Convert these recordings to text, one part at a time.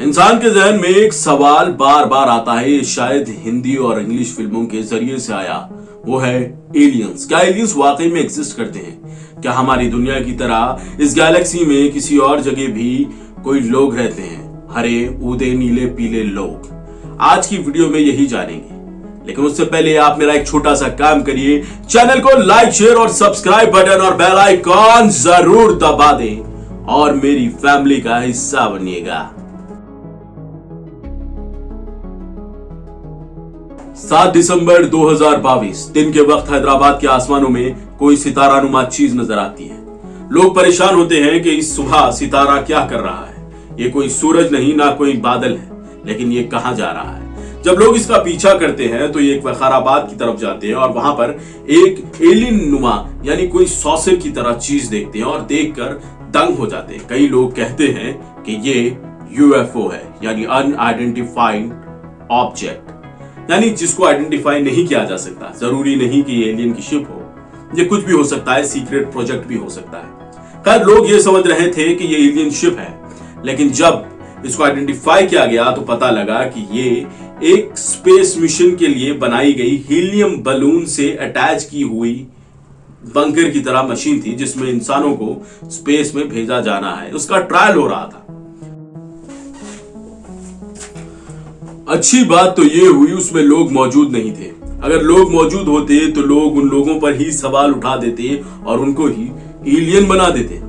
इंसान के जहन में एक सवाल बार बार आता है, ये शायद हिंदी और इंग्लिश फिल्मों के जरिए से आया, वो है एलियंस। क्या एलियंस वाकई में एग्जिस्ट करते हैं? क्या हमारी दुनिया की तरह इस गैलेक्सी में किसी और जगह भी कोई लोग रहते हैं? हरे, ऊदे, नीले, पीले लोग। आज की वीडियो में यही जानेंगे, लेकिन उससे पहले आप मेरा एक छोटा सा काम करिए, चैनल को लाइक, शेयर और सब्सक्राइब बटन और बेल आइकॉन जरूर दबा दें और मेरी फैमिली का हिस्सा बनिएगा। 7 दिसंबर 2022 दिन के वक्त हैदराबाद के आसमानों में कोई सितारानुमा चीज नजर आती है। लोग परेशान होते हैं कि इस सुबह सितारा क्या कर रहा है। ये कोई सूरज नहीं, ना कोई बादल है, लेकिन ये कहां जा रहा है। जब लोग इसका पीछा करते हैं तो ये एक वखाराबाद की तरफ जाते हैं और वहां पर एक एलियन नुमा यानी कोई सॉसर की तरह चीज देखते हैं और देखकर दंग हो जाते हैं। कई लोग कहते हैं कि ये यूएफओ है, यानी अनआइडेंटिफाइड ऑब्जेक्ट, यानी जिसको आइडेंटिफाई नहीं किया जा सकता। जरूरी नहीं कि ये एलियन की शिप हो, ये कुछ भी हो सकता है, सीक्रेट प्रोजेक्ट भी हो सकता है। खैर, लोग ये समझ रहे थे कि ये एलियन शिप है, लेकिन जब इसको आइडेंटिफाई किया गया तो पता लगा कि ये एक स्पेस मिशन के लिए बनाई गई हीलियम बलून से अटैच की हुई बंकर की तरह मशीन थी, जिसमें इंसानों को स्पेस में भेजा जाना है। उसका ट्रायल हो रहा था। अच्छी बात तो ये हुई उसमें लोग मौजूद नहीं थे। अगर लोग मौजूद होते तो लोग उन लोगों पर ही सवाल उठा देते और उनको ही एलियन बना देते।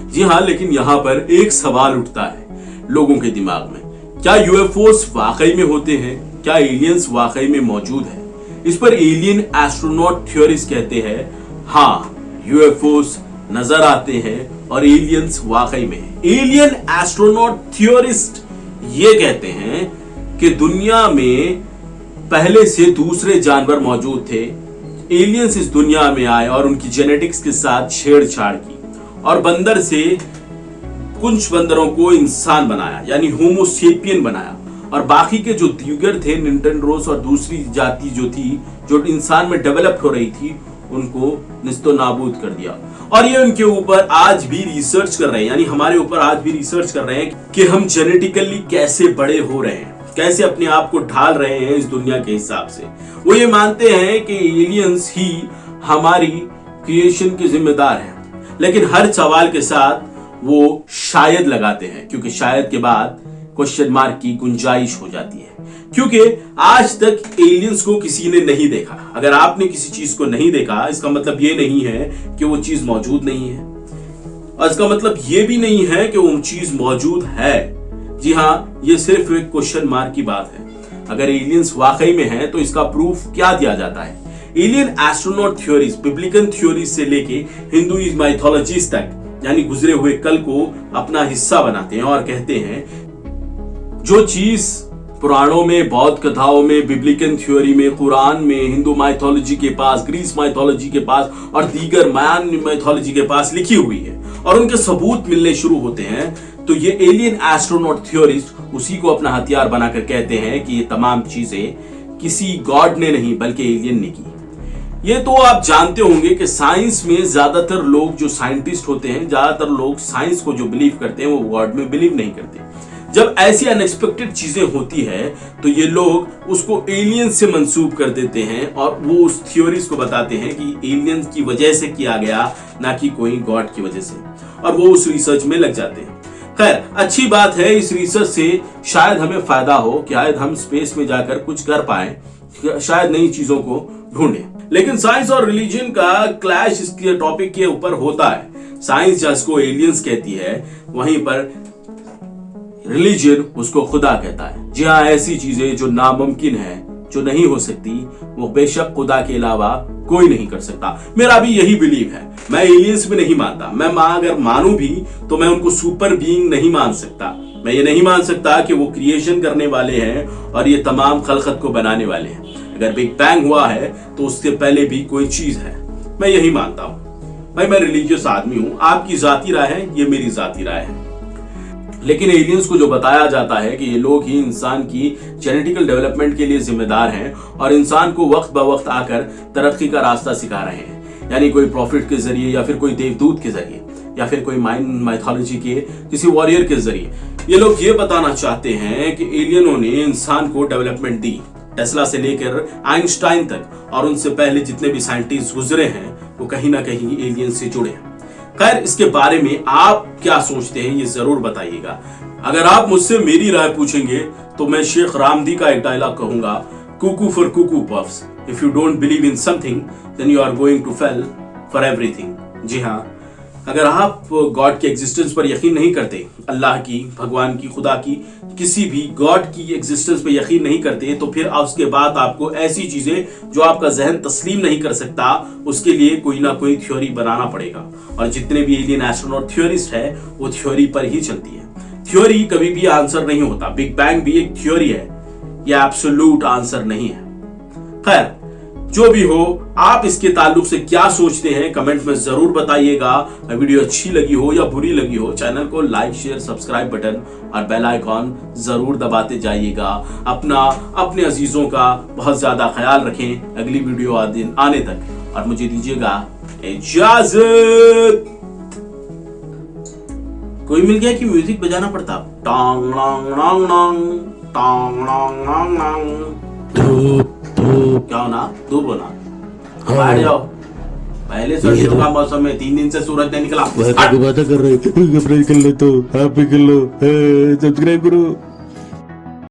जी हाँ, लेकिन यहां पर एक सवाल उठता है लोगों के दिमाग में, क्या यूएफओस वाकई में होते हैं? क्या एलियंस वाकई में मौजूद है? इस पर एलियन एस्ट्रोनॉट थ्योरिस्ट कहते हैं, हाँ, यूएफओस नजर आते हैं और एलियंस वाकई में है। एलियन एस्ट्रोनॉट थ्योरिस्ट ये कहते हैं कि दुनिया में पहले से दूसरे जानवर मौजूद थे। एलियंस इस दुनिया में आए और उनकी जेनेटिक्स के साथ छेड़छाड़ की और बंदर से कुछ बंदरों को इंसान बनाया, यानी होमो सेपियन बनाया, और बाकी के जो दीगर थे, निंटेंड्रोस और दूसरी जाति जो थी, जो इंसान में डेवलप हो रही थी, उनको निस्तो नाबूद कर दिया। और ये उनके ऊपर आज भी रिसर्च कर रहे हैं, यानी हमारे ऊपर आज भी रिसर्च कर रहे हैं कि हम जेनेटिकली कैसे बड़े हो रहे हैं, कैसे अपने आप को ढाल रहे हैं इस दुनिया के हिसाब से। वो ये मानते हैं कि एलियंस ही हमारी क्रिएशन के जिम्मेदार हैं, लेकिन हर सवाल के साथ वो शायद लगाते हैं, क्योंकि शायद के बाद क्वेश्चन मार्क की गुंजाइश हो जाती है। क्योंकि आज तक एलियंस को किसी ने नहीं देखा। अगर आपने किसी चीज को नहीं देखा, इसका मतलब ये नहीं है कि वो चीज मौजूद नहीं है, और इसका मतलब ये भी नहीं है कि वो चीज मौजूद है। जी हाँ, ये सिर्फ एक क्वेश्चन मार्क की बात है। अगर एलियंस वाकई में है तो इसका प्रूफ क्या दिया जाता है? Alien astronaut theories, biblical theories से लेके हिंदुइज्म माइथोलॉजीज तक, यानी गुजरे हुए कल को अपना हिस्सा बनाते हैं और कहते हैं जो चीज पुराणों में, बौद्ध कथाओं में, बिब्लिकल थ्योरी में, कुरान में, हिंदू माइथोलॉजी के पास, ग्रीस माइथोलॉजी के पास और दीगर मायान माइथोलॉजी के पास लिखी हुई है और उनके सबूत मिलने शुरू होते हैं, तो ये एलियन एस्ट्रोनॉट थ्योरिस्ट उसी को अपना हथियार बनाकर कहते हैं कि ये तमाम चीजें किसी गॉड ने नहीं बल्कि एलियन ने की। ये तो आप जानते होंगे कि साइंस में ज्यादातर लोग जो साइंटिस्ट होते हैं, ज्यादातर लोग साइंस को जो बिलीव करते हैं वो गॉड में बिलीव नहीं करते। जब ऐसी अनएक्सपेक्टेड चीजें होती है तो ये लोग उसको एलियंस से मंसूब कर देते हैं और वो उस थ्योरीज को बताते हैं कि एलियंस की वजह से किया गया, ना कि कोई गॉड की वजह से, और वो उस रिसर्च में लग जाते हैं। खैर, अच्छी बात है, इस रिसर्च से शायद हमें फायदा हो, शायद हम स्पेस में जाकर कुछ कर पाए, शायद नई चीजों को ढूंढें। लेकिन साइंस और रिलीजन का क्लैश इसके टॉपिक के ऊपर होता है। साइंस जिसको एलियंस कहती है, वहीं पर रिलीजन उसको खुदा कहता है। जी हाँ, ऐसी चीजें जो नामुमकिन है, जो नहीं हो सकती, वो बेशक खुदा के अलावा कोई नहीं कर सकता। मेरा भी यही बिलीव है। मैं एलियंस में नहीं मानता। मैं अगर मानूं भी तो मैं उनको सुपर बीइंग नहीं मान सकता। मैं ये नहीं मान सकता कि वो क्रिएशन करने वाले हैं और ये तमाम खलकत को बनाने वाले हैं। अगर बिग बैंग हुआ है तो उससे पहले भी कोई चीज है। मैं यही मानता हूं। भाई, मैं रिलीजियस आदमी हूं। आपकी जाती राय है, ये मेरी जाती राय है। लेकिन एलियंस को जो बताया जाता है कि ये लोग ही इंसान की जेनेटिकल डेवलपमेंट के लिए जिम्मेदार हैं और इंसान को वक्त ब वक्त आकर तरक्की का रास्ता सिखा रहे हैं, यानी कोई प्रॉफिट के जरिए या फिर कोई देवदूत के जरिए। या फिर कोई माइन माइथोलॉजी के किसी वॉरियर के जरिए ये लोग ये बताना चाहते हैं कि एलियनों ने इंसान को डेवलपमेंट दी, टेस्ला से लेकर आइंस्टाइन तक और उनसे पहले जितने भी साइंटिस्ट गुजरे हैं वो कहीं ना कहीं एलियन से जुड़े हैं। खैर, इसके बारे में आप क्या सोचते हैं ये जरूर बताइएगा। अगर आप मुझसे मेरी राय पूछेंगे तो मैं शेख रामदी का एक डायलॉग कहूंगा, cuckoo for Cocoa Puffs, if you don't believe in something then you are going to fail for everything. जी हाँ, अगर आप गॉड के एग्जिस्टेंस पर यकीन नहीं करते, अल्लाह की, भगवान की, खुदा की, किसी भी गॉड की एग्जिस्टेंस पर यकीन नहीं करते, तो फिर उसके बाद आपको ऐसी चीजें जो आपका जहन तस्लीम नहीं कर सकता उसके लिए कोई ना कोई थ्योरी बनाना पड़ेगा। और जितने भी एलियन एस्ट्रोनॉट थ्योरिस्ट है वो थ्योरी पर ही चलती है। थ्योरी कभी भी आंसर नहीं होता। बिग बैंग भी एक थ्योरी है, यह एब्सोल्यूट आंसर नहीं है। खैर, जो भी हो, आप इसके ताल्लुक से क्या सोचते हैं कमेंट में जरूर बताइएगा। वीडियो अच्छी लगी हो या बुरी लगी हो, चैनल को लाइक, शेयर, सब्सक्राइब बटन और बेल आइकॉन जरूर दबाते जाइएगा। अपने अजीजों का बहुत ज्यादा ख्याल रखें। अगली वीडियो आने तक और मुझे दीजिएगा इजाजत। कोई मिल गया कि म्यूजिक बजाना पड़ता। टांग लांग लांग लांग, टांग लांग लांग लांग। क्या होना? धूप होना। बैठ जाओ। पहले सर्दियों का मौसम है, 3 दिन से सूरज नहीं निकला। बातें कर रहे, कर लो तो आप भी कर लो, सब्सक्राइब करो।